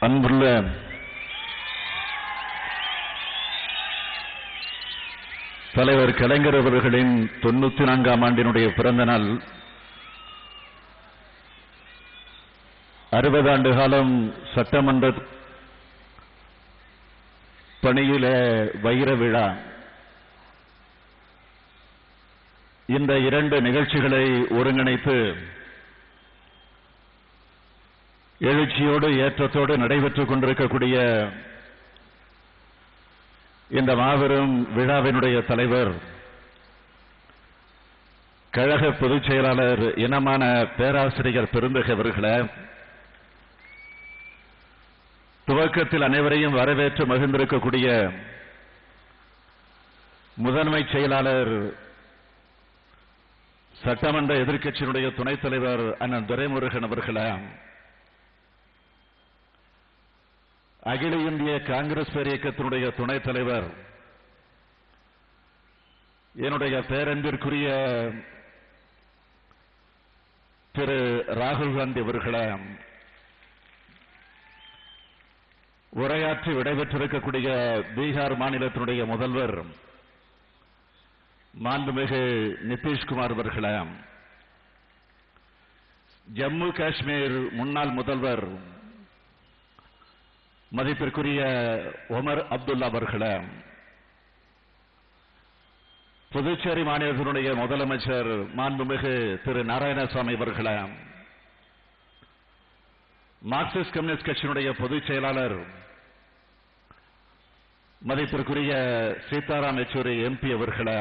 அன்புள்ள தலைவர் கலைஞர் அவர்களின் 94ஆம் ஆண்டினுடைய பிறந்த நாள். 60 ஆண்டு காலம் சட்டமன்ற பணியில வைர விழா. இந்த 2 நிகழ்ச்சிகளை ஒருங்கிணைத்து எழுச்சியோடு ஏற்றத்தோடு நடைபெற்றுக் கொண்டிருக்கக்கூடிய இந்த மாபெரும் விழாவினுடைய தலைவர், கழக பொதுச் செயலாளர் இனமான பேராசிரியர் பெருந்தகை அவர்களே, துவக்கத்தில் அனைவரையும் வரவேற்று மகிழ்ந்திருக்கக்கூடிய முதன்மை செயலாளர் சட்டமன்ற எதிர்க்கட்சியினுடைய துணைத் தலைவர் அண்ணன் துரைமுருகன் அவர்களே, அகில இந்திய காங்கிரஸ் பேரியக்கத்தினுடைய துணைத் தலைவர் என்னுடைய பேரன்பிற்குரிய திரு ராகுல் காந்தி அவர்களே, உரையாற்றி விடைபெற்றிருக்கக்கூடிய பீகார் மாநிலத்தினுடைய முதல்வர் மாண்புமிகு நிதிஷ்குமார் அவர்களே, ஜம்மு காஷ்மீர் முன்னாள் முதல்வர் மதிப்பிற்குரிய ஒமர் அப்துல்லா அவர்களே, புதுச்சேரி மாநிலத்தினுடைய முதலமைச்சர் மாண்புமிகு திரு நாராயணசாமி அவர்களே, மார்க்சிஸ்ட் கம்யூனிஸ்ட் கட்சியினுடைய பொதுச் செயலாளர் மதிப்பிற்குரிய சீதாராம் யெச்சூரி எம்பி அவர்களே,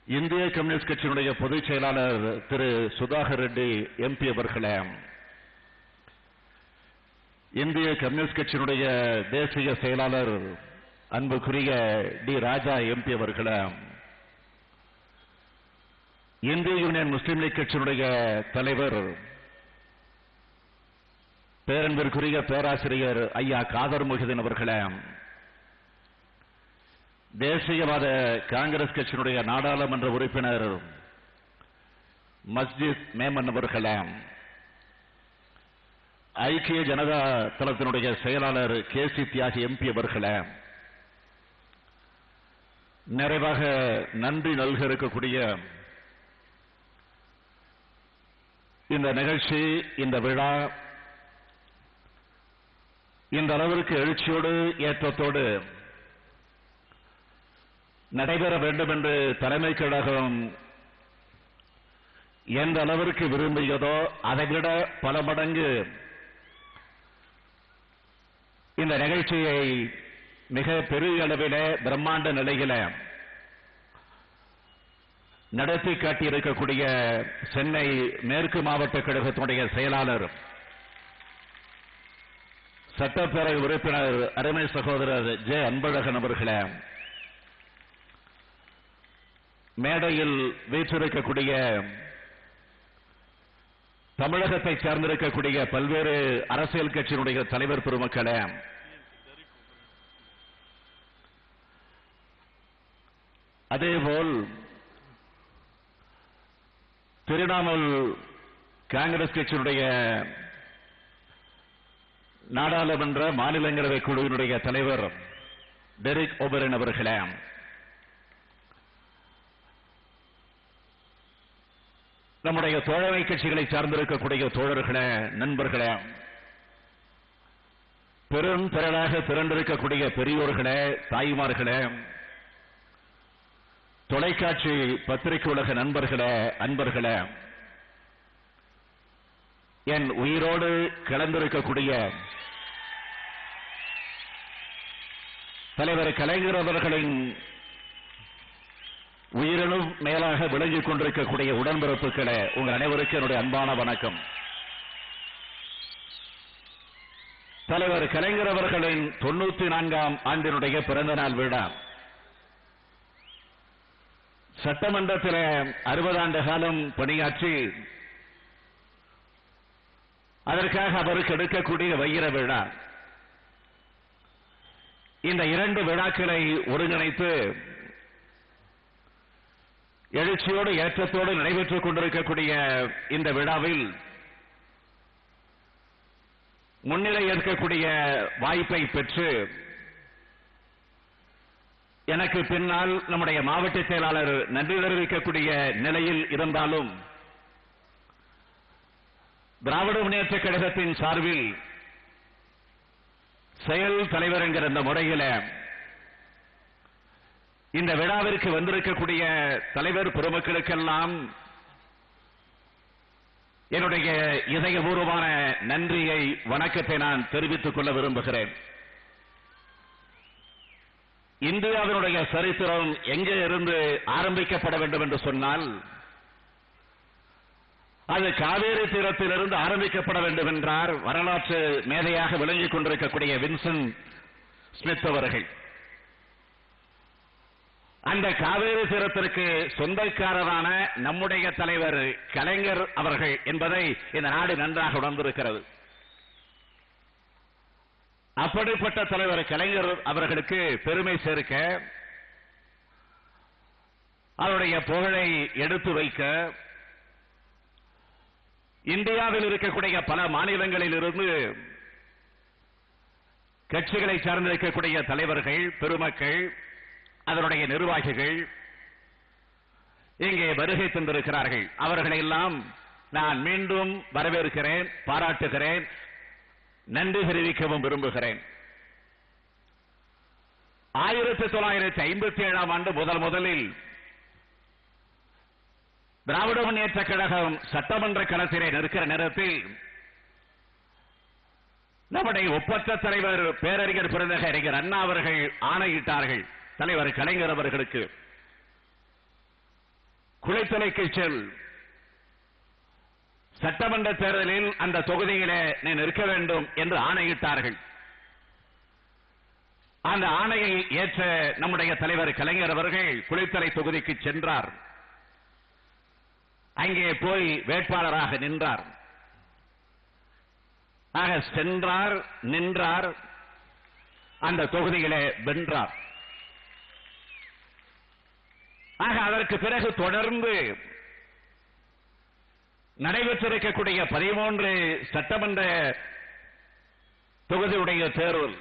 இந்திய கம்யூனிஸ்ட் கட்சியினுடைய பொதுச் செயலாளர் திரு சுதாகர் ரெட்டி எம்பி அவர்களே, இந்திய கம்யூனிஸ்ட் கட்சியினுடைய தேசிய செயலாளர் அன்புக்குரிய டி ராஜா எம்பி அவர்களே, இந்திய யூனியன் முஸ்லீம் லீக் கட்சியினுடைய தலைவர் பேரன்பிற்குரிய பேராசிரியர் ஐயா காதர் முஹிதீன் அவர்களே, தேசியவாத காங்கிரஸ் கட்சியினுடைய நாடாளுமன்ற உறுப்பினர் மஸ்ஜித் மேமன் அவர்களே, ஐக்கிய ஜனதா தளத்தினுடைய செயலாளர் கேசி தியாகி எம்பி அவர்களே, நிறைவாக நன்றி நல்க இருக்கக்கூடிய இந்த நிகழ்ச்சி, இந்த விழா இந்த அளவிற்கு எழுச்சியோடு ஏற்றத்தோடு நடைபெற வேண்டும் என்று தலைமை கழகம் எந்த அளவிற்கு விரும்பியதோ அதைவிட பல மடங்கு இந்த நிகழ்ச்சியை மிக பெரிய அளவிலே பிரம்மாண்ட நிலையில நடத்தி காட்டியிருக்கக்கூடிய சென்னை மேற்கு மாவட்ட கழகத்தினுடைய செயலாளர் சட்டப்பேரவை உறுப்பினர் அருமை சகோதரர் ஜே அன்பழகன் அவர்களே, மேடையில் வீற்றிருக்கக்கூடிய தமிழகத்தை சார்ந்திருக்கக்கூடிய பல்வேறு அரசியல் கட்சியினுடைய தலைவர் பெருமக்களே, அதேபோல் திரிணாமுல் காங்கிரஸ் கட்சியினுடைய நாடாளுமன்ற மாநிலங்களவை குழுவினுடைய தலைவர் டெரிக் ஓபரின் அவர்களே, நம்முடைய தோழமை கட்சிகளை சார்ந்திருக்கக்கூடிய தோழர்களே, நண்பர்களே, பெரும் திரளாக திரண்டிருக்கக்கூடிய பெரியோர்களே, தாய்மார்களே, தொலைக்காட்சி பத்திரிகை உலக நண்பர்களே, அன்பர்களே, என் உயிரோடு கலந்திருக்கக்கூடிய தலைவர் கலைஞர் அவர்களின் உயிரினும் மேலாக விளங்கிக் கொண்டிருக்கக்கூடிய உடன்பிறப்புகளே, உங்கள் அனைவருக்கும் என்னுடைய அன்பான வணக்கம். தலைவர் கலைஞர் அவர்களின் 94ஆம் ஆண்டினுடைய பிறந்த நாள் விழா. சட்டமன்றத்தில் 60 ஆண்டு காலம் பணியாற்றி அதற்காக அவருக்கு எடுக்கக்கூடிய வைர விழா. இந்த 2 விழாக்களை ஒருங்கிணைத்து எழுச்சியோடு ஏற்றத்தோடு நடைபெற்றுக் கொண்டிருக்கக்கூடிய இந்த விழாவில் முன்னிலை ஏற்கக்கூடிய வாய்ப்பை பெற்று எனக்கு பின்னால் நம்முடைய மாவட்ட செயலாளர் நன்றி தெரிவிக்கக்கூடிய நிலையில் இருந்தாலும் திராவிட முன்னேற்ற கழகத்தின் சார்பில் செயல் தலைவர் என்கிற இந்த முறையில் இந்த விழாவிற்கு வந்திருக்கக்கூடிய தலைவர் பெருமக்களுக்கெல்லாம் என்னுடைய இதயபூர்வமான நன்றியை வணக்கத்தை நான் தெரிவித்துக் கொள்ள விரும்புகிறேன். இந்தியாவினுடைய சரித்திரம் எங்கே இருந்து ஆரம்பிக்கப்பட வேண்டும் என்று சொன்னால் அது காவேரி தீரத்திலிருந்து ஆரம்பிக்கப்பட வேண்டும் என்றார் வரலாற்று மேதையாக விளங்கிக் கொண்டிருக்கக்கூடிய வின்சென்ட் ஸ்மித் அவர்கள். அந்த காவேரி தீரத்திற்கு சொந்தக்காரரான நம்முடைய தலைவர் கலைஞர் அவர்கள் என்பதை இந்த நாடு நன்றாக உணர்ந்திருக்கிறது. அப்படிப்பட்ட தலைவர் கலைஞர் அவர்களுக்கு பெருமை சேர்க்க, அவருடைய புகழை எடுத்து வைக்க இந்தியாவில் இருக்கக்கூடிய பல மாநிலங்களில் இருந்து கட்சிகளை சார்ந்திருக்கக்கூடிய தலைவர்கள் பெருமக்கள் அதனுடைய நிர்வாகிகள் இங்கே வருகை தந்திருக்கிறார்கள். அவர்களை எல்லாம் நான் மீண்டும் வரவேற்கிறேன், பாராட்டுகிறேன், நன்றி தெரிவிக்கவும் விரும்புகிறேன். 1957 ஆண்டு முதலில் திராவிட முன்னேற்ற கழகம் சட்டமன்ற களத்திலே நிற்கிற நேரத்தில் நம்முடைய ஒப்பற்ற தலைவர் பேரறிஞர் பெருந்தகை அண்ணா அவர்கள் ஆணையிட்டார்கள் தலைவர் கலைஞர் அவர்களுக்கு குளித்தலைக்கு செல், சட்டமன்ற தேர்தலில் அந்த தொகுதியிலே நீ நிற்க வேண்டும் என்று ஆணையிட்டார்கள். அந்த ஆணையை ஏற்ற நம்முடைய தலைவர் கலைஞர் அவர்கள் குளித்தலை தொகுதிக்கு சென்றார். அங்கே போய் வேட்பாளராக நின்றார். ஆக சென்றார், நின்றார், அந்த தொகுதியிலே வென்றார். ஆக அதற்கு பிறகு தொடர்ந்து நடைபெற்றிருக்கக்கூடிய 13 சட்டமன்ற தொகுதியுடைய தேர்தல்,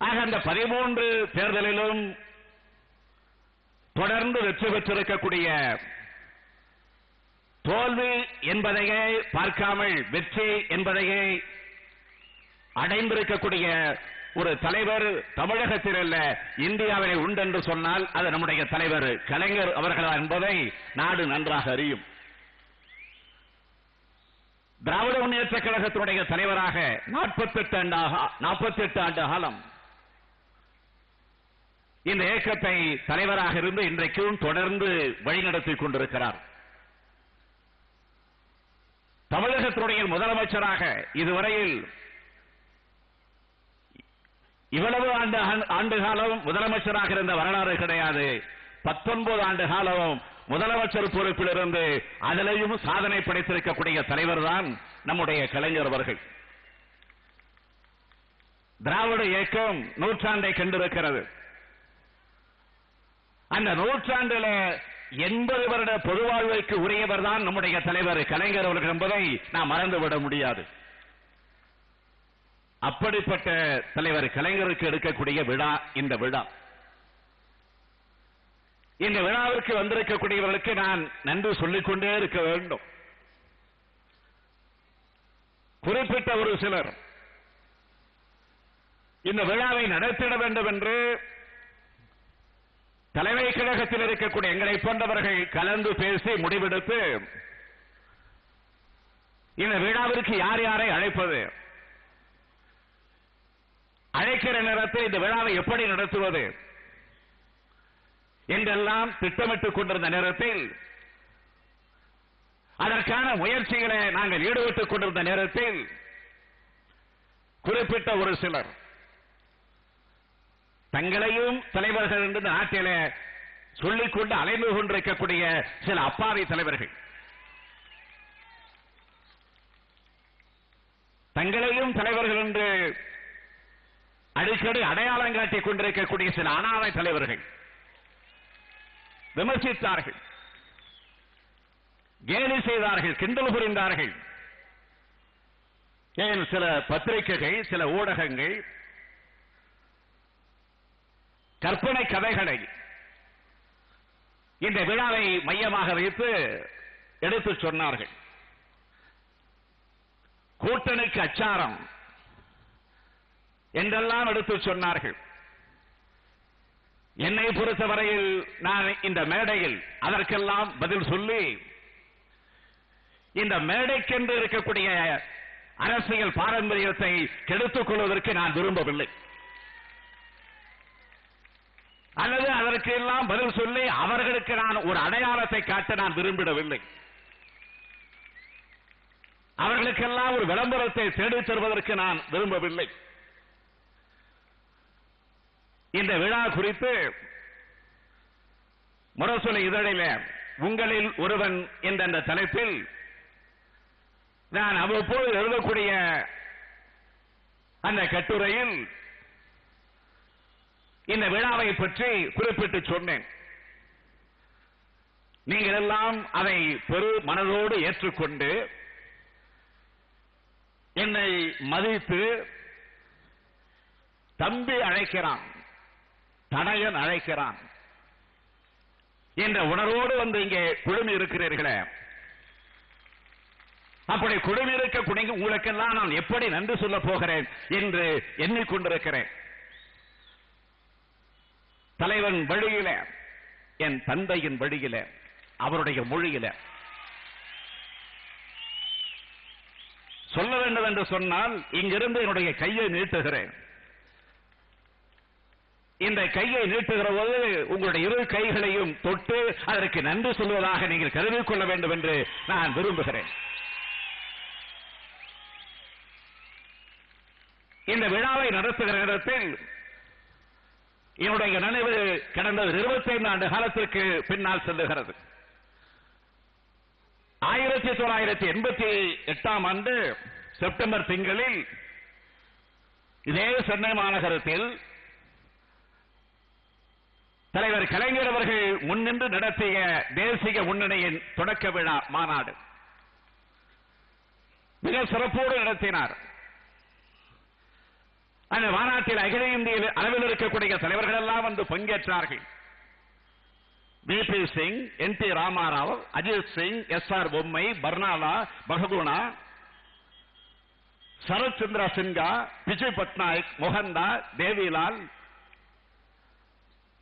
ஆக அந்த 13 தேர்தலிலும் தொடர்ந்து வெற்றி பெற்றிருக்கக்கூடிய, தோல்வி என்பதையே பார்க்காமல் வெற்றி என்பதையே அடைந்திருக்கக்கூடிய ஒரு தலைவர் தமிழகத்தில் அல்ல இந்தியாவிலே உண்டு என்று சொன்னால் அது நம்முடைய தலைவர் கலைஞர் அவர்களா என்பதை நாடு நன்றாக அறியும். திராவிட முன்னேற்ற கழகத்தினுடைய தலைவராக 48 ஆண்டு காலம் இந்த இயக்கத்தை தலைவராக இருந்து இன்றைக்கும் தொடர்ந்து வழிநடத்திக் கொண்டிருக்கிறார். தமிழகத்தினுடைய முதலமைச்சராக இதுவரையில் இவ்வளவு ஆண்டு காலம் முதலமைச்சராக இருந்த வரலாறு கிடையாது. 19 ஆண்டு காலம் முதலமைச்சர் பொறுப்பில் இருந்து அதிலேயும் சாதனை படைத்திருக்கக்கூடிய தலைவர் தான் நம்முடைய கலைஞர் அவர்கள். திராவிட இயக்கம் நூற்றாண்டை கண்டிருக்கிறது. அந்த நூற்றாண்டில் 80 வருட பொது வாழ்வுக்கு உரியவர் தான் நம்முடைய தலைவர் கலைஞர் அவர்கள் என்பதை நாம் மறந்துவிட முடியாது. அப்படிப்பட்ட தலைவர் கலைஞருக்கு எடுக்கக்கூடிய விழா இந்த விழா. இந்த விழாவிற்கு வந்திருக்கக்கூடியவர்களுக்கு நான் நன்றி சொல்லிக்கொண்டே இருக்க வேண்டும். குறிப்பிட்ட ஒரு சிலர் இந்த விழாவை நடத்திட வேண்டும் என்று தலைமை கழகத்தில் இருக்கக்கூடிய எங்களை போன்றவர்கள் கலந்து பேசி முடிவெடுத்து இந்த விழாவிற்கு யார் யாரை அழைப்பது, அழைக்கிற நேரத்தில் இந்த விழாவை எப்படி நடத்துவது என்றெல்லாம் திட்டமிட்டுக் கொண்டிருந்த நேரத்தில், அதற்கான முயற்சிகளை நாங்கள் ஈடுபட்டுக் கொண்டிருந்த நேரத்தில் குறிப்பிட்ட ஒரு சிலர் தங்களையும் தலைவர்கள் என்று நாட்டிலே சொல்லிக்கொண்டு அலைந்து கொண்டிருக்கக்கூடிய சில அப்பாவி தலைவர்கள், தங்களையும் தலைவர்கள் என்று அடிக்கடி அடையாளம் காட்டிக் கொண்டிருக்கக்கூடிய சில அனாதை தலைவர்கள் விமர்சித்தார்கள், கேலி செய்தார்கள், கிண்டல் புரிந்தார்கள். ஏன் சில பத்திரிகைகள், சில ஊடகங்கள் கற்பனை கதைகளை இந்த விழாவை மையமாக வைத்து எடுத்து சொன்னார்கள். கூட்டணிக்கு அச்சாரம் என்றெல்லாம் எடுத்து சொன்னார்கள். என்னை பொறுத்தவரையில் நான் இந்த மேடையில் அதற்கெல்லாம் பதில் சொல்லி, இந்த மேடைக்கென்று இருக்கக்கூடிய அரசியல் பாரம்பரியத்தை கெடுத்துக் கொள்வதற்கு நான் விரும்பவில்லை. அல்லது அதற்கு எல்லாம் பதில் சொல்லி அவர்களுக்கு நான் ஒரு அடையாளத்தை காட்ட நான் விரும்பிடவில்லை. அவர்களுக்கெல்லாம் ஒரு விளம்பரத்தை தேடித் தருவதற்கு நான் விரும்பவில்லை. இந்த விழா குறித்து முரசொலி இதழில் உங்களில் ஒருவன் என்ற தலைப்பில் நான் அவ்வப்போது எழுதக்கூடிய அந்த கட்டுரையில் இந்த விழாவை பற்றி குறிப்பிட்டு சொன்னேன். நீங்கள் எல்லாம் அதை பெரு மனதோடு ஏற்றுக்கொண்டு என்னை மதித்து தம்பி அழைக்கிறான், தனையன் அழைக்கிறான் என்ற உணர்வோடு வந்து இங்கே குழுமி இருக்கிறீர்களே, அப்படி குழுமி இருக்கக்கூடிய உங்களுக்கெல்லாம் நான் எப்படி நன்றி சொல்ல போகிறேன் என்று எண்ணிக்கொண்டிருக்கிறேன். தலைவன் வழியில, என் தந்தையின் வழியில, அவருடைய மொழியில சொல்ல வேண்டும் என்று சொன்னால் இங்கிருந்து என்னுடைய கையை நீட்டுகிறேன். இந்த கையை நீட்டுகிற போது உங்களுடைய இரு கைகளையும் தொட்டு அதற்கு நன்றி சொல்வதாக நீங்கள் கருதிக் கொள்ள வேண்டும் என்று நான் விரும்புகிறேன். இந்த விழாவை நடத்துகிற நேரத்தில் என்னுடைய நினைவு கடந்த 25 ஆண்டு காலத்திற்கு பின்னால் செல்லுகிறது. 1988 ஆண்டு செப்டம்பர் திங்களில் இதே சென்னை மாநகரத்தில் தலைவர் கலைஞர் அவர்கள் முன்னின்று நடத்திய தேசிய முன்னணியின் தொடக்க விழா மாநாடு மிக சிறப்போடு நடத்தினார். அந்த மாநாட்டில் அகில இந்திய அளவில் இருக்கக்கூடிய தலைவர்கள் எல்லாம் வந்து பங்கேற்றார்கள். VP Singh, NT Ramarao, Ajith Singh, SR பொம்மை, பர்னாலா, பககுணா, சரத் சந்திரா சின்ஹா, விஜய் பட்நாயக், மோகன்தாஸ், தேவிலால்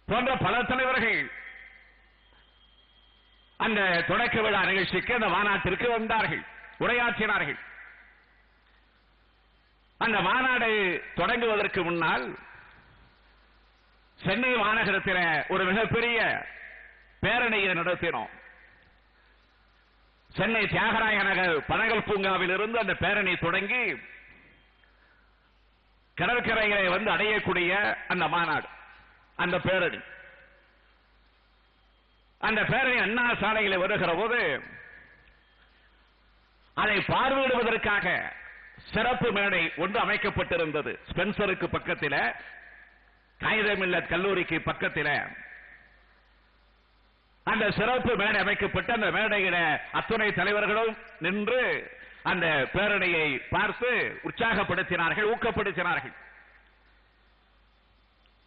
போன்ற பல தலைவர்கள் அந்த தொடக்க விழா நிகழ்ச்சிக்கு, அந்த மாநாட்டிற்கு வந்தார்கள், உரையாற்றினார்கள். அந்த மாநாடு தொடங்குவதற்கு முன்னால் சென்னை மாநகரத்தில் ஒரு மிகப்பெரிய பேரணியை நடத்தினோம். சென்னை தியாகராய நகர் பனகல் பூங்காவில் இருந்து அந்த பேரணி தொடங்கி கடற்கரையை வந்து அடையக்கூடிய அந்த மாநாடு, அந்த பேரணி, அந்த பேரணி அண்ணா சாலையில் வருகிற போது அதை பார்வையிடுவதற்காக சிறப்பு மேடை ஒன்று அமைக்கப்பட்டிருந்தது. ஸ்பென்சருக்கு பக்கத்தில், காயிதே மில்லத் கல்லூரிக்கு பக்கத்தில் அந்த சிறப்பு மேடை அமைக்கப்பட்டு அந்த மேடையில அத்துணை தலைவர்களும் நின்று அந்த பேரணியை பார்த்து உற்சாகப்படுத்தினார்கள், ஊக்கப்படுத்தினார்கள்.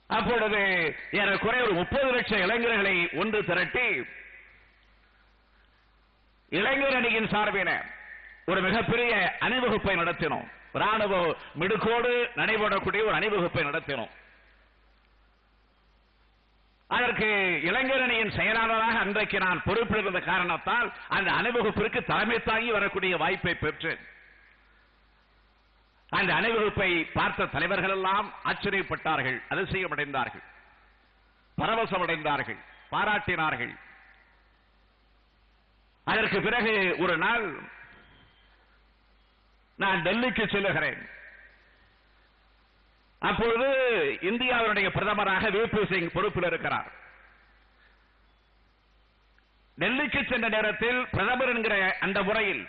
அப்பொழுது ஏறக்குறைய ஒரு 30 லட்சம் இளைஞர்களை ஒன்று திரட்டி இளைஞர் அணியின் சார்பின ஒரு மிகப்பெரிய அணிவகுப்பை நடத்தினோம். ராணுவ மிடுக்கோடு நடைபெறக்கூடிய ஒரு அணிவகுப்பை நடத்தினோம். அதற்கு இளைஞர் அணியின் செயலாளராக அன்றைக்கு நான் பொறுப்பிருந்த காரணத்தால் அந்த அணிவகுப்பிற்கு தலைமை தாங்கி வரக்கூடிய வாய்ப்பை பெற்றேன். அந்த அணிவகுப்பை பார்த்த தலைவர்கள் எல்லாம் ஆச்சரியப்பட்டார்கள், அதிசயமடைந்தார்கள், பரவசமடைந்தார்கள், பாராட்டினார்கள். அதற்கு பிறகு ஒரு நாள் நான் டெல்லிக்கு செல்லுகிறேன். அப்பொழுது இந்தியாவுடைய பிரதமராக VP சிங் பொறுப்பில் இருக்கிறார். டெல்லிக்கு சென்ற நேரத்தில் பிரதமர் என்கிற அந்த முறையில்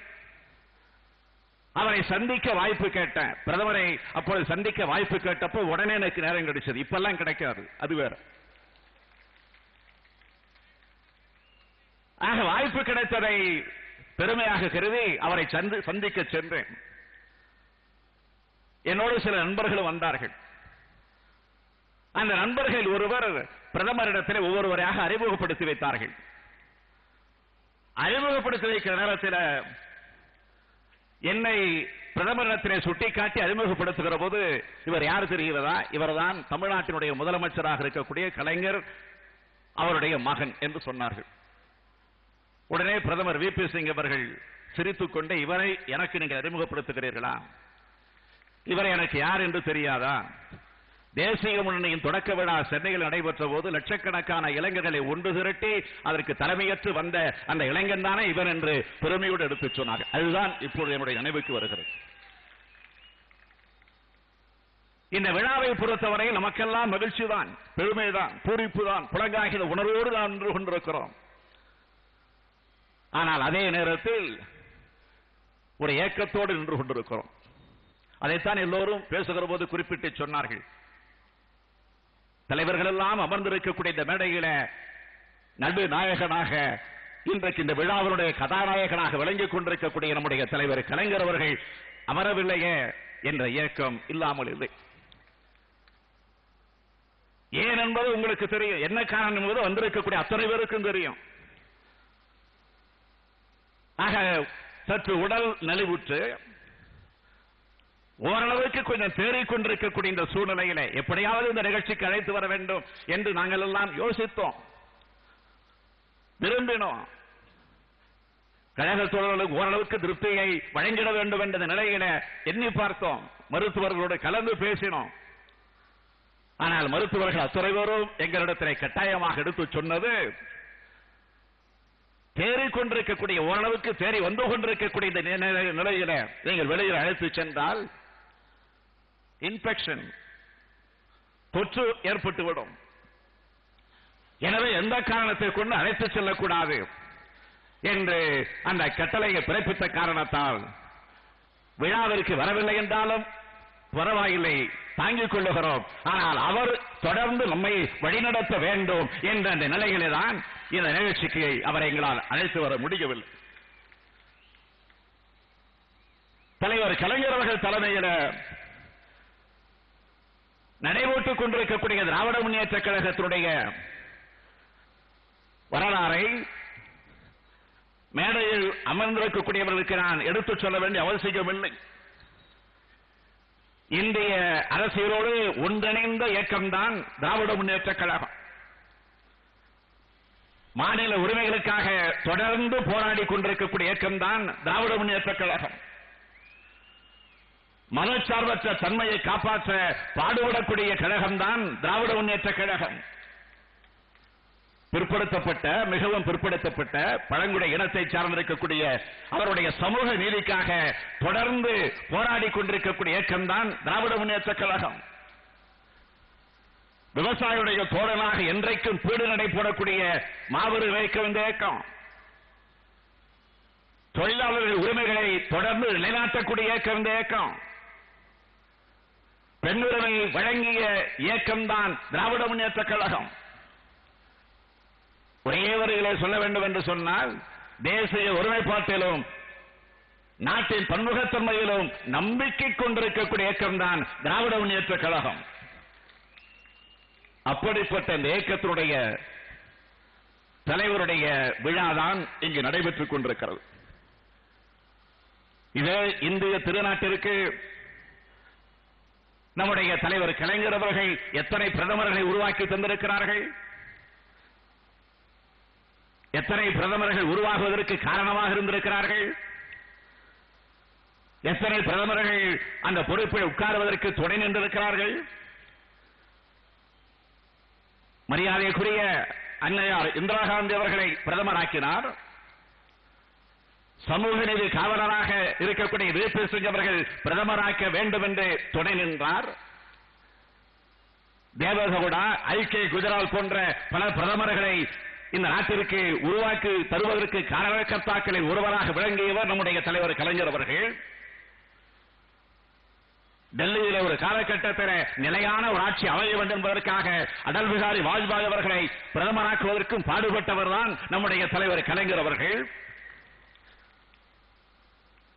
அவரை சந்திக்க வாய்ப்பு கேட்டேன். பிரதமரை அப்பொழுது சந்திக்க வாய்ப்பு கேட்டப்போ உடனே எனக்கு நேரம் கிடைச்சது. இப்பெல்லாம் கிடைக்காது, அது வேற. ஆக வாய்ப்பு கிடைத்ததை பெருமையாக கருதி அவரை சந்திக்க சென்றேன். என்னோடு சில நண்பர்களும் வந்தார்கள். அந்த நண்பர்கள் ஒருவர் பிரதமரிடத்தில் ஒவ்வொருவரையாக அறிமுகப்படுத்தி வைத்தார்கள். அறிமுகப்படுத்தி வைக்கிற நேரத்தில் என்னை பிரதமரிடத்திலே சுட்டிக்காட்டி அறிமுகப்படுத்துகிற போது, இவர் யார் தெரிகிறதா? இவர்தான் தமிழ்நாட்டினுடைய முதலமைச்சராக இருக்கக்கூடிய கலைஞர் அவருடைய மகன் என்று சொன்னார்கள். உடனே பிரதமர் VP சிங் அவர்கள் சிரித்துக் கொண்டே, இவரை எனக்கு நீங்கள் அறிமுகப்படுத்துகிறீர்களா? இவரை எனக்கு யார் என்று தெரியாதா? தேசிய முன்னணியின் தொடக்க விழா சென்னையில் நடைபெற்ற போது லட்சக்கணக்கான இளைஞர்களை ஒன்று திரட்டி அதற்கு தலைமையேற்று வந்த அந்த இளைஞன் தானே இவன் என்று பெருமையோடு எடுத்துச் சொன்னார். அதுதான் இப்பொழுது என்னுடைய நினைவுக்கு வருகிறது. இந்த விழாவை பொறுத்தவரை நமக்கெல்லாம் மகிழ்ச்சி தான், பெருமைதான், பூரிப்பு தான், புலங்காகிற உணர்வோடு நாம் நின்று கொண்டிருக்கிறோம். ஆனால் அதே நேரத்தில் ஒரு ஏக்கத்தோடு நின்று கொண்டிருக்கிறோம். அதைத்தான் எல்லோரும் பேசுகிற போது குறிப்பிட்டு சொன்னார்கள். தலைவர்கள் எல்லாம் அமர்ந்திருக்கக்கூடிய இந்த மேடையில நடு நாயகனாக இன்றைக்கு இந்த விழாவினுடைய கதாநாயகனாக விளங்கிக் கொண்டிருக்கக்கூடிய நம்முடைய தலைவர் கலைஞர் அவர்கள் அமரவில்லையே என்ற இயக்கம் இல்லாமல் இல்லை. ஏன் என்பது உங்களுக்கு தெரியும். என்ன காரணம் என்பது வந்திருக்கக்கூடிய அத்தனை பேருக்கும் தெரியும். ஆக சற்று உடல் நலிவுற்று ஓரளவுக்கு கொஞ்சம் தேறிக்கொண்டிருக்கக்கூடிய இந்த சூழ்நிலையில எப்படியாவது இந்த நிகழ்ச்சிக்கு அழைத்து வர வேண்டும் என்று நாங்கள் எல்லாம் யோசித்தோம், விரும்பினோம். கழக தோழர்களுக்கு ஓரளவுக்கு திருப்தியை வழங்கிட வேண்டும் என்ற நிலையில எண்ணி பார்த்தோம். மருத்துவர்களோடு கலந்து பேசினோம். ஆனால் மருத்துவர்கள் அத்துறை பேரும் எங்களிடத்திலே கட்டாயமாக எடுத்து சொன்னது, தேறிக்கொண்டிருக்கக்கூடிய ஓரளவுக்கு தேறி வந்து கொண்டிருக்கக்கூடிய இந்த நிலையில நீங்கள் வெளியில் அழைத்து சென்றால் இன்ஃபெக்ஷன், தொற்று ஏற்பட்டுவிடும். எனவே எந்த காரணத்தை கொண்டு அழைத்து செல்லக்கூடாது என்று அந்த கட்டளையை பிறப்பித்த காரணத்தால் விழாவிற்கு வரவில்லை என்றாலும் பரவாயில்லை, தாங்கிக் கொள்ளுகிறோம். ஆனால் அவர் தொடர்ந்து நம்மை வழிநடத்த வேண்டும் என்ற அந்த நிலையிலே தான் இந்த நிகழ்ச்சிக்கு அவரை எங்களால் அழைத்து வர முடியவில்லை. தலைவர் கலைஞர் அவர்கள் தலைமையில் நடைபெற்றுக் கொண்டிருக்கக்கூடிய திராவிட முன்னேற்ற கழகத்தினுடைய வரலாறை மேடையில் அமர்ந்திருக்கக்கூடியவர்களுக்கு நான் எடுத்துச் சொல்ல வேண்டிய அவசியமில்லை. இந்திய அரசியலோடு ஒன்றிணைந்த இயக்கம்தான் திராவிட முன்னேற்ற கழகம். மாநில உரிமைகளுக்காக தொடர்ந்து போராடி கொண்டிருக்கக்கூடிய இயக்கம்தான் திராவிட முன்னேற்ற கழகம். மதச்சார்பற்ற தன்மையை காப்பாற்ற பாடுபடக்கூடிய கழகம்தான் திராவிட முன்னேற்ற கழகம். பிற்படுத்தப்பட்ட, மிகவும் பிற்படுத்தப்பட்ட பழங்குடி இனத்தை சார்ந்திருக்கக்கூடிய அவருடைய சமூக நீதிக்காக தொடர்ந்து போராடி கொண்டிருக்கக்கூடிய இயக்கம்தான் திராவிட முன்னேற்ற கழகம். விவசாயியுடைய தோழனாக என்றைக்கும் பீடு நடை போடக்கூடிய மாபெரும் இயக்கம் இந்த இயக்கம். தொழிலாளர்கள் உரிமைகளை தொடர்ந்து நிலைநாட்டக்கூடிய இயக்கம் இந்த இயக்கம். பெண்ணுரிமை வழங்கிய இயக்கம்தான் திராவிட முன்னேற்ற கழகம். ஒரே வரிகளை சொல்ல வேண்டும் என்று சொன்னால், தேசிய ஒருமைப்பாட்டிலும் நாட்டின் பன்முகத்தன்மையிலும் நம்பிக்கை கொண்டிருக்கக்கூடிய இயக்கம்தான் திராவிட முன்னேற்ற கழகம். அப்படிப்பட்ட இந்த இயக்கத்தினுடைய தலைவருடைய விழாதான் இங்கு நடைபெற்றுக் கொண்டிருக்கிறது. இதே இந்திய திருநாட்டிற்கு நம்முடைய தலைவர் கலைஞர் அவர்கள் எத்தனை பிரதமர்களை உருவாக்கி தந்திருக்கிறார்கள். எத்தனை பிரதமர்கள் உருவாகுவதற்கு காரணமாக இருந்திருக்கிறார்கள். எத்தனை பிரதமர்கள் அந்த பொறுப்பில் உட்காருவதற்கு துணை நின்றிருக்கிறார்கள். மரியாதைக்குரிய அன்னையார் இந்திரா காந்தி அவர்களை பிரதமராக்கினார். சமூக நீதி காவலராக இருக்கக்கூடிய VP சிங் அவர்கள் பிரதமராக்க வேண்டும் என்று துணை நின்றார். தேவகவுடா, ஐக்கிய குஜரால் போன்ற பல பிரதமர்களை இந்த நாட்டிற்கு உருவாக்கி தருவதற்கு காரணகர்த்தாக்களில் ஒருவராக விளங்கியவர் நம்முடைய தலைவர் கலைஞர் அவர்கள். டெல்லியில் ஒரு காலகட்டத்தில் நிலையான ஒரு ஆட்சி அமைய வேண்டும் என்பதற்காக அடல் பிகாரி வாஜ்பாய் அவர்களை பிரதமராக்குவதற்கும் பாடுபட்டவர் தான் நம்முடைய தலைவர் கலைஞர் அவர்கள்.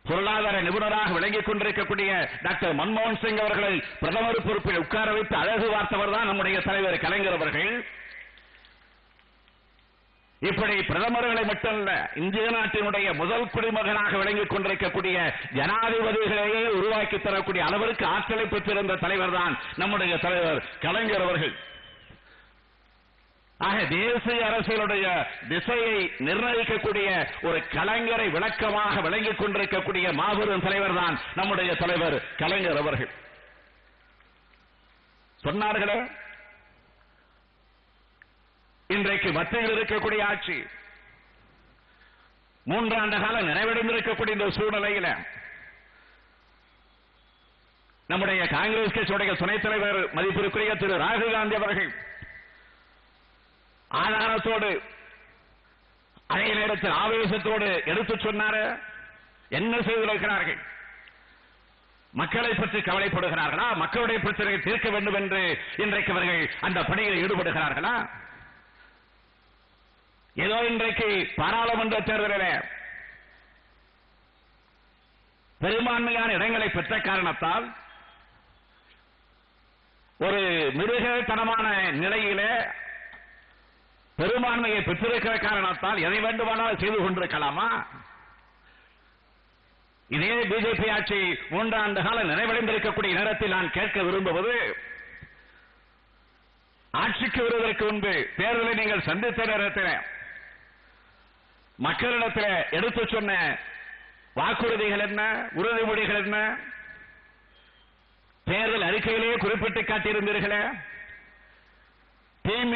பொருளாதார நிபுணராக விளங்கிக் கொண்டிருக்கக்கூடிய டாக்டர் மன்மோகன் சிங் அவர்களை பிரதமர் பொறுப்பில் உட்கார வைத்து அழகு பார்த்தவர் தான் நம்முடைய தலைவர் கலைஞர் அவர்கள். இப்படி பிரதமர்களை மட்டுமல்ல, இந்திய நாட்டினுடைய முதல் குடிமகனாக விளங்கிக் கொண்டிருக்கக்கூடிய ஜனாதிபதிகளையே உருவாக்கி தரக்கூடிய அளவிற்கு ஆற்றலை பெற்றிருந்த தலைவர் தான் நம்முடைய தலைவர் கலைஞர் அவர்கள். ஆக தேசிய அரசியலுடைய திசையை நிர்ணயிக்கக்கூடிய ஒரு கலைஞரை விளக்கமாக விளங்கிக் கொண்டிருக்கக்கூடிய மாபெரும் தலைவர் தான் நம்முடைய தலைவர் கலைஞர் அவர்கள். சொன்னார்களே, இன்றைக்கு மத்தியில் இருக்கக்கூடிய ஆட்சி 3 ஆண்டு காலம் நிறைவடைந்திருக்கக்கூடிய இந்த சூழ்நிலையில் நம்முடைய காங்கிரஸ் கட்சியுடைய துணைத் தலைவர் மதிப்பிற்குரிய திரு ராகுல் காந்தி அவர்கள் ஆதாரத்தோடு அதே நேரத்தில் ஆவேசத்தோடு எடுத்துச் சொன்னார். என்ன செய்திருக்கிறார்கள்? மக்களை பற்றி கவலைப்படுகிறார்களா? மக்களுடைய பிரச்சனையை தீர்க்க வேண்டும் என்று இன்றைக்கு அவர்கள் அந்த பணியில் ஈடுபடுகிறார்களா? ஏதோ இன்றைக்கு பாராளுமன்ற தேர்தலில் பெரும்பான்மையான இடங்களை பெற்ற காரணத்தால் ஒரு மிருகத்தனமான நிலையிலே பெரும்பான்மையை பெற்றிருக்கிற காரணத்தால் எதை வேண்டுமானாலும் செய்து கொண்டிருக்கலாமா? இதே பிஜேபி ஆட்சி 3 ஆண்டு காலம் நிறைவடைந்திருக்கக்கூடிய நேரத்தில் நான் கேட்க விரும்புவது, ஆட்சிக்கு வருவதற்கு முன்பு தேர்தலை நீங்கள் சந்தித்த நேரத்தில் மக்களிடத்தில் எடுத்து சொன்ன வாக்குறுதிகள் என்ன, உறுதிமொழிகள் என்ன? தேர்தல் அறிக்கையிலேயே குறிப்பிட்டு காட்டியிருந்தீர்களே, டீம்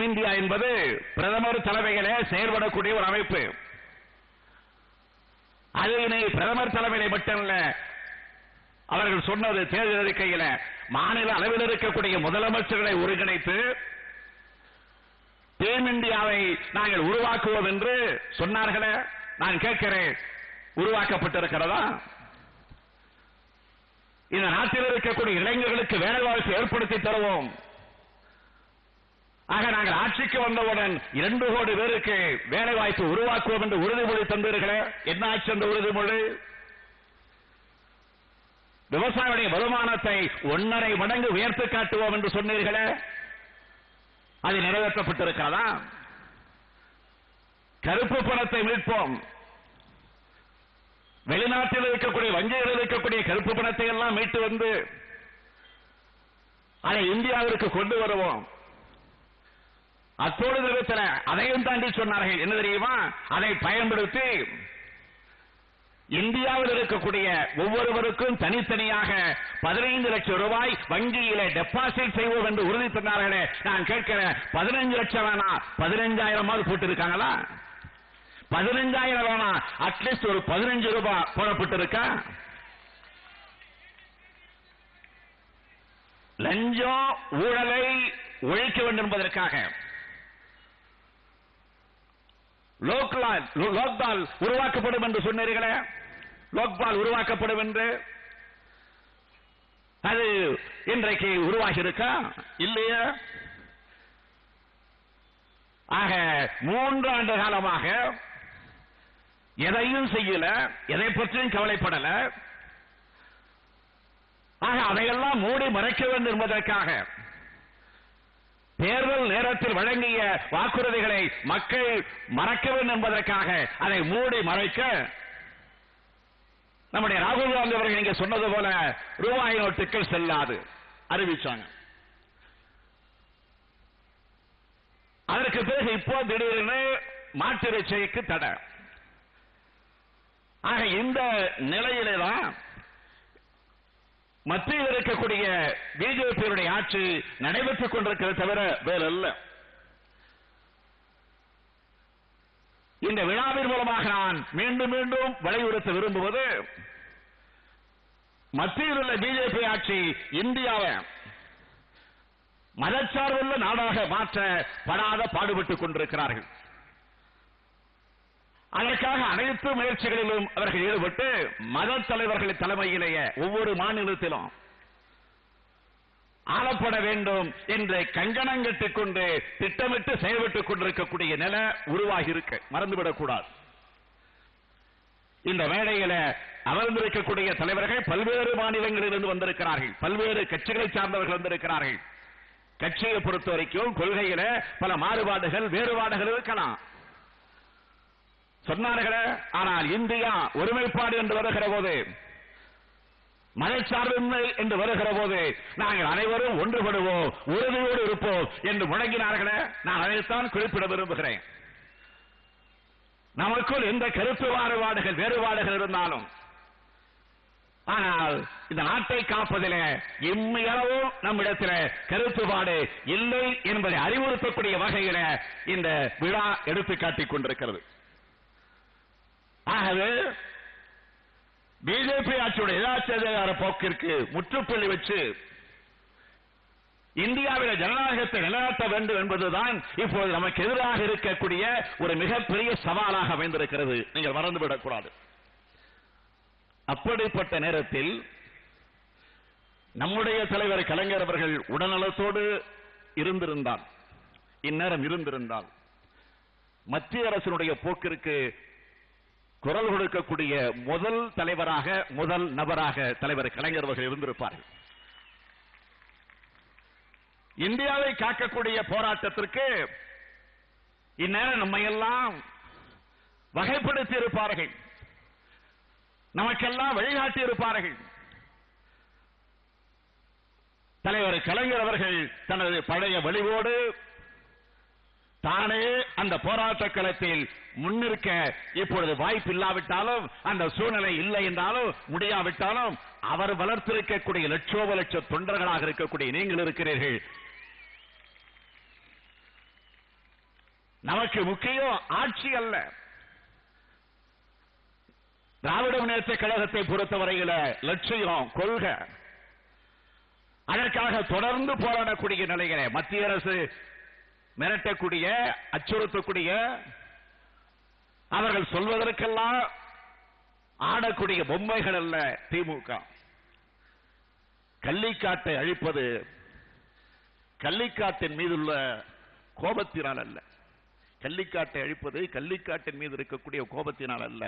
இந்தியா என்பது பிரதமர் தலைமையிலே செயல்படக்கூடிய ஒரு அமைப்பு. அது இனி பிரதமர் தலைமையிலே மட்டுமல்ல, அவர்கள் சொன்னது தேர்தல் அறிக்கையில் மாநில அளவில் இருக்கக்கூடிய முதலமைச்சர்களை ஒருங்கிணைத்து டீம் இந்தியாவை நாங்கள் உருவாக்குவோம் என்று சொன்னார்களே. நான் கேட்கிறேன், உருவாக்கப்பட்டிருக்கிறதா? இந்த நாட்டில் இருக்கக்கூடிய இளைஞர்களுக்கு வேலைவாய்ப்பு ஏற்படுத்தி தருவோம். ஆக நாங்கள் ஆட்சிக்கு வந்தவுடன் 2 கோடி பேருக்கு வேலை வாய்ப்பு உருவாக்குவோம் என்று உறுதிமொழி தந்தீர்களே. என்ன ஆட்சி அந்த உறுதிமொழி? விவசாயிகளுடைய வருமானத்தை 1.5 மடங்கு உயர்த்தி காட்டுவோம் என்று சொன்னீர்களே, அது நிறைவேற்றப்பட்டிருக்கிறதா? கருப்பு பணத்தை மீட்போம், வெளிநாட்டில் இருக்கக்கூடிய வங்கிகளில் இருக்கக்கூடிய கருப்பு பணத்தை எல்லாம் மீட்டு வந்து அதை இந்தியாவிற்கு கொண்டு வருவோம். அத்தோடு நிறுத்தல, அதையும் தாண்டி சொன்னார்கள். என்ன தெரியுமா? அதை பயன்படுத்தி இந்தியாவில் இருக்கக்கூடிய ஒவ்வொருவருக்கும் தனித்தனியாக 15 லட்சம் ரூபாய் வங்கியிலே டெபாசிட் செய்வோம் என்று உறுதி தந்தார்களே. நான் கேட்கிறேன், 15 லட்சம் வேணா 15,000 போட்டு இருக்காங்களா? 15,000 வேணா அட்லீஸ்ட் ஒரு 15 ரூபாய் போடப்பட்டிருக்கா? லஞ்சம் ஊழலை ஒழிக்க வேண்டும் என்பதற்காக லோக்பால் உருவாக்கப்படும் என்று சொன்னீர்களே, லோக்பால் உருவாக்கப்படும் என்று, அது இன்றைக்கு உருவாகி இருக்கா? இல்லையா? ஆக 3 ஆண்டு காலமாக எதையும் செய்யல, எதை பற்றியும் கவலைப்படல. ஆக அதையெல்லாம் மூடி மறைக்க வேண்டும் என்பதற்காக தேர்தல் நேரத்தில் வழங்கிய வாக்குறுதிகளை மக்கள் மறக்க வேண்டும் என்பதற்காக அதை மூடி மறைக்க நம்முடைய ராகுல் காந்தி அவர்கள் நீங்க சொன்னது போல ரூபாய் நோட்டுகள் செல்லாது அறிவிச்சாங்க. அதற்கு பிறகு இப்போ திடீரென மாட்டிறைச்சிக்கு தடை. ஆக இந்த நிலையில்தான் மத்தியில் இருக்கக்கூடிய பிஜேபியுடைய ஆட்சி நடைபெற்றுக் கொண்டிருக்கிறது தவிர வேறல்ல. இந்த விழாவின் மூலமாக நான் மீண்டும் மீண்டும் வலியுறுத்த விரும்புவது, மத்தியில் உள்ள பிஜேபி ஆட்சி இந்தியாவை மதச்சார்புள்ள நாடாக மாற்ற படாத பாடுபட்டுக் கொண்டிருக்கிறார்கள். அதற்காக அனைத்து முயற்சிகளிலும் அவர்கள் ஈடுபட்டு மத தலைவர்கள் தலைமையிலேயே ஒவ்வொரு மாநிலத்திலும் ஆளப்பட வேண்டும் என்று கங்கணம் கட்டிக் கொண்டு திட்டமிட்டு செயல்பட்டுக் கொண்டிருக்கக்கூடிய நிலை உருவாகி இருக்க மறந்துவிடக் கூடாது. இந்த மேடையில அமர்ந்திருக்கக்கூடிய தலைவர்கள் பல்வேறு மாநிலங்களிலிருந்து வந்திருக்கிறார்கள், பல்வேறு கட்சிகளை சார்ந்தவர்கள் வந்திருக்கிறார்கள். கட்சியை பொறுத்த வரைக்கும் கொள்கையில பல மாறுபாடுகள் வேறுபாடுகள் இருக்கலாம் சொன்னார்களே. ஆனால் இந்தியா ஒருமைப்பாடு என்று வருகிற போது, மதச்சார்பின்மை என்று வருகிற போது நாங்கள் அனைவரும் ஒன்றுபடுவோம், உறுதியோடு இருப்போம் என்று முழங்கினார்களே. நான் அதைத்தான் குறிப்பிட விரும்புகிறேன். நமக்குள் எந்த கருத்து மாறுபாடுகள் வேறுபாடுகள் இருந்தாலும், ஆனால் இந்த நாட்டை காப்பதிலே இம்மையளவும் நம்மிடத்தில் கருத்துபாடு இல்லை என்பதை அறிவுறுத்தக்கூடிய வகையில இந்த விழா எடுத்துக்காட்டிக் கொண்டிருக்கிறது. ஆகவே பிஜேபி ஆட்சியுடைய எதாச்சார போக்கிற்கு முற்றுப்புள்ளி வச்சு இந்தியாவில் ஜனநாயகத்தை நிலைநாட்ட வேண்டும் என்பதுதான் இப்போது நமக்கு எதிராக இருக்கக்கூடிய ஒரு மிகப்பெரிய சவாலாக அமைந்திருக்கிறது. நீங்கள் மறந்துவிடக்கூடாது. அப்படிப்பட்ட நேரத்தில் நம்முடைய தலைவர் கலைஞர் அவர்கள் உடல்நலத்தோடு இருந்திருந்தால், இந்நேரம் இருந்திருந்தால், மத்திய அரசினுடைய போக்கிற்கு குரல் கொடுக்கக்கூடிய முதல் தலைவராக, முதல் நபராக தலைவர் கலைஞர் அவர்கள் இருந்திருப்பார்கள். இந்தியாவை காக்கக்கூடிய போராட்டத்திற்கு இந்நேரம் நம்மையெல்லாம் வகைப்படுத்தி இருப்பார்கள், நமக்கெல்லாம் வழிகாட்டி இருப்பார்கள். தலைவர் கலைஞர் அவர்கள் தனது பழைய வலிவோடு தானே அந்த போராட்ட களத்தில் முன்னிற்க இப்பொழுது வாய்ப்பு இல்லாவிட்டாலும், அந்த சூழ்நிலை இல்லை என்றாலும், முடியாவிட்டாலும், அவர் வளர்த்திருக்கக்கூடிய லட்சோப லட்ச தொண்டர்களாக இருக்கக்கூடிய நீங்கள் இருக்கிறீர்கள். நமக்கு முக்கியம் ஆட்சி அல்ல. திராவிட முன்னேற்ற கழகத்தை பொறுத்தவரையில் லட்சியம் கொள்கை. அதற்காக தொடர்ந்து போராடக்கூடிய நிலையிலே மத்திய அரசு மிரட்டக்கூடிய, அச்சுறுத்தக்கூடிய, அவர்கள் சொல்வதற்கெல்லாம் ஆடக்கூடிய பொம்மைகள் அல்ல திமுக. கள்ளிக்காட்டை அழிப்பது கள்ளிக்காட்டின் மீதுள்ள கோபத்தினால் அல்ல, கள்ளிக்காட்டை அழிப்பது கள்ளிக்காட்டின் மீது இருக்கக்கூடிய கோபத்தினால் அல்ல,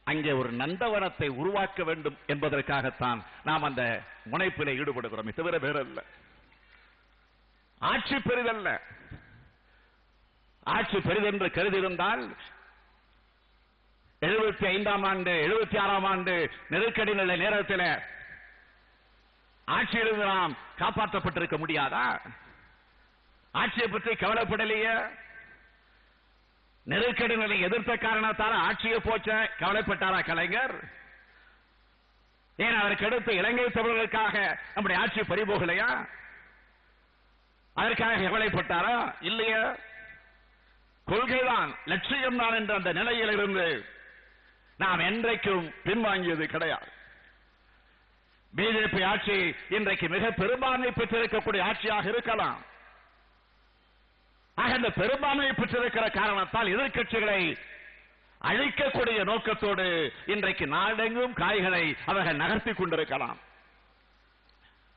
அங்கே ஒரு நந்தவனத்தை உருவாக்க வேண்டும் என்பதற்காகத்தான் நாம் அந்த முனைப்பிலே ஈடுபடுகிறோம், தவிர வேறல்ல. ஆட்சி பெரிதல்ல. ஆட்சி பெரிதென்று கருதியிருந்தால் 75ஆம் ஆண்டு 76ஆம் ஆண்டு நெருக்கடி நிலை நேரத்தில் ஆட்சியிலிருந்து நாம் காப்பாற்றப்பட்டிருக்க முடியாதா? ஆட்சியை பற்றி கவலைப்படலையே. நெருக்கடி நிலை எதிர்த்த காரணத்தால் ஆட்சியை போச்ச கவலைப்பட்டாரா கலைஞர்? ஏன் அதற்கு அடுத்து இலங்கை தமிழர்களுக்காக நம்முடைய ஆட்சி பறிபோகலையா? அதற்காக கவலைப்பட்டாரா? இல்லையா? கொள்கைதான், லட்சியம் தான் என்ற அந்த நிலையில் இருந்து நாம் என்றைக்கும் பின்வாங்கியது கிடையாது. பிஜேபி ஆட்சி இன்றைக்கு மிக பெரும்பான்மை பெற்றிருக்கக்கூடிய ஆட்சியாக இருக்கலாம். ஆக இந்த பெரும்பான்மை பெற்றிருக்கிற காரணத்தால் எதிர்க்கட்சிகளை அழிக்கக்கூடிய நோக்கத்தோடு இன்றைக்கு நாடெங்கும் காய்களை அவர்கள் நகர்த்திக் கொண்டிருக்கலாம்.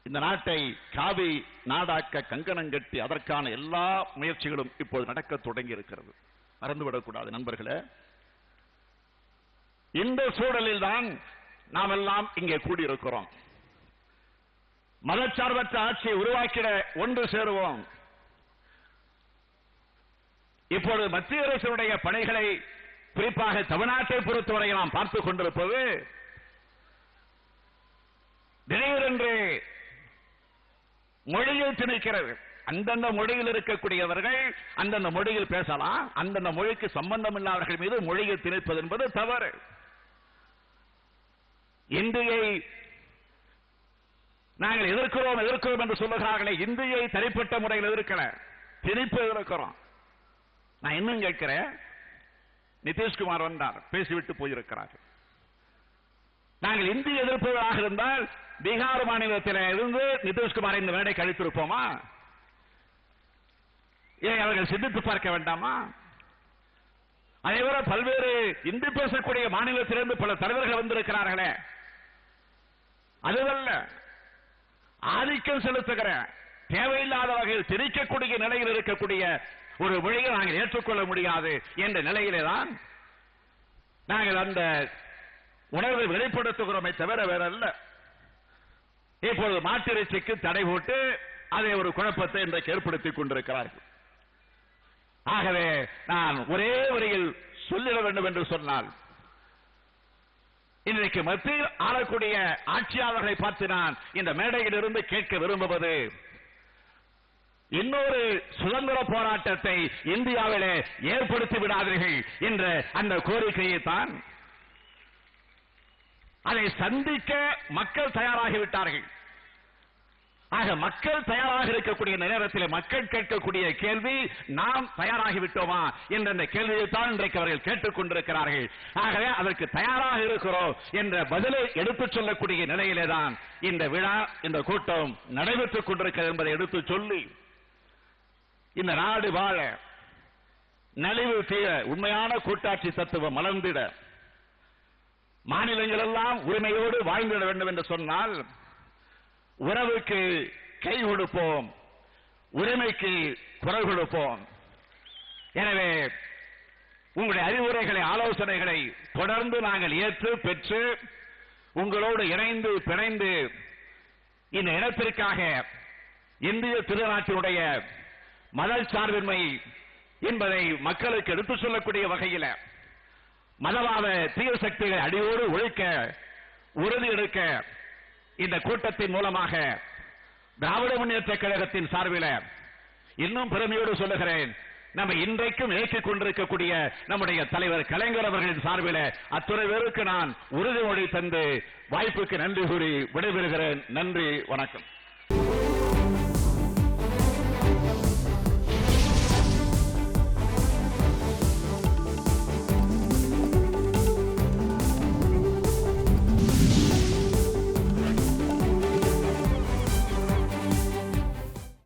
இந்த நாட்டை காவி நாடாக்க கங்கணம் கட்டி அதற்கான எல்லா முயற்சிகளும் இப்போது நடக்க தொடங்கி இருக்கிறது. மறந்துவிடக்கூடாது நண்பர்களே. இந்த சூழலில் தான் நாம் எல்லாம் இங்கே கூடியிருக்கிறோம். மதச்சார்பற்ற ஆட்சியை உருவாக்கிட ஒன்று சேருவோம். இப்பொழுது மத்திய அரசுடைய பணிகளை குறிப்பாக தமிழ்நாட்டை பொறுத்தவரை நாம் பார்த்துக் கொண்டிருப்பது, திடீரென்று மொழியை திணிக்கிறது. அந்தந்த மொழியில் இருக்கக்கூடியவர்கள் அந்தந்த மொழியில் பேசலாம், அந்தந்த மொழிக்கு சம்பந்தம் இல்லாதவர்கள் மீது மொழியை திணிப்பது என்பது தவறு. இந்தியை நாங்கள் எதிர்க்கிறோம் என்று சொல்லுகிறார்களே, இந்தியை தனிப்பட்ட முறையில் எதிர்க்கல, திணிப்பு எதிர்க்கிறோம். நான் இன்னும் கேட்கிறேன், நிதிஷ்குமார் வந்தார், பேசிவிட்டு போயிருக்கிறார். நாங்கள் இந்திய எதிர்ப்பதாக இருந்தால் பீகார் மாநிலத்தில் இருந்து நிதிஷ்குமார் இந்த மேடை கழித்திருப்போமா? ஏன் அவர்கள் சிந்தித்து பார்க்க வேண்டாமா? அதேபோல பல்வேறு இந்தி பேசக்கூடிய மாநிலத்திலிருந்து பல தலைவர்கள் வந்திருக்கிறார்களே, அதுவல்ல. ஆதிக்கம் செலுத்துகிற, தேவையில்லாத வகையில் திணிக்கக்கூடிய நிலையில் இருக்கக்கூடிய ஒரு மொழியை நாங்கள் ஏற்றுக்கொள்ள முடியாது என்ற நிலையிலேதான் நாங்கள் அந்த உணர்வை வெளிப்படுத்துகிறோமே தவிர வேற அல்ல. இப்பொழுது மாட்டிறைச்சிக்கு தடை போட்டு அதை ஒரு குழப்பத்தை இன்றைக்கு ஏற்படுத்திக் கொண்டிருக்கிறார்கள். ஆகவே நான் ஒரே வரியில் சொல்லிட வேண்டும் என்று சொன்னால், இன்றைக்கு மத்தியில் ஆளக்கூடிய ஆட்சியாளர்களை பார்த்து நான் இந்த மேடையில் இருந்து கேட்க விரும்புவது, இன்னொரு சுதந்திர போராட்டத்தை இந்தியாவிலே ஏற்படுத்தி விடாதீர்கள் என்ற அந்த கோரிக்கையை தான். அதை சந்திக்க மக்கள் தயாராகிவிட்டார்கள். ஆக மக்கள் தயாராக இருக்கக்கூடிய நேரத்தில் மக்கள் கேட்கக்கூடிய கேள்வி, நாம் தயாராகிவிட்டோமா என்ற அந்த கேள்வியை தான் இன்றைக்கு அவர்கள் கேட்டுக் கொண்டிருக்கிறார்கள். ஆகவே அதற்கு தயாராக இருக்கிறோம் என்ற பதிலை எடுத்துச் சொல்லக்கூடிய நிலையிலே தான் இந்த விழா, இந்த கூட்டம் நடைபெற்றுக் கொண்டிருக்கிறது என்பதை எடுத்துச் சொல்லி, இந்த நாடு வாழ, நலிவு தீர, உண்மையான கூட்டாட்சி தத்துவம் மலர்ந்திட, மாநிலங்கள் எல்லாம் உரிமையோடு வாழ்ந்திட வேண்டும் என்று சொன்னால், உறவுக்கு கை கொடுப்போம், உரிமைக்கு குரல் கொடுப்போம். எனவே உங்களுடைய அறிவுரைகளை, ஆலோசனைகளை தொடர்ந்து நாங்கள் ஏற்று பெற்று உங்களோடு இணைந்து பிணைந்து இந்த இனத்திற்காக இந்திய திருநாட்டினுடைய மதல் சார்பின்மை என்பதை மக்களுக்கு எடுத்துச் சொல்லக்கூடிய வகையில் மதவாத தீய சக்திகளை அடியோடு ஒழிக்க உறுதி எடுக்க இந்த கூட்டத்தின் மூலமாக திராவிட முன்னேற்ற கழகத்தின் சார்பில் இன்னும் பெருமையோடு சொல்லுகிறேன், நம்ம இன்றைக்கும் இயக்கிக் கொண்டிருக்கக்கூடிய நம்முடைய தலைவர் கலைஞர் அவர்களின் சார்பில் அத்துணை பேருக்கு நான் உறுதிமொழி தந்து வாய்ப்புக்கு நன்றி கூறி விடைபெறுகிறேன். நன்றி, வணக்கம்.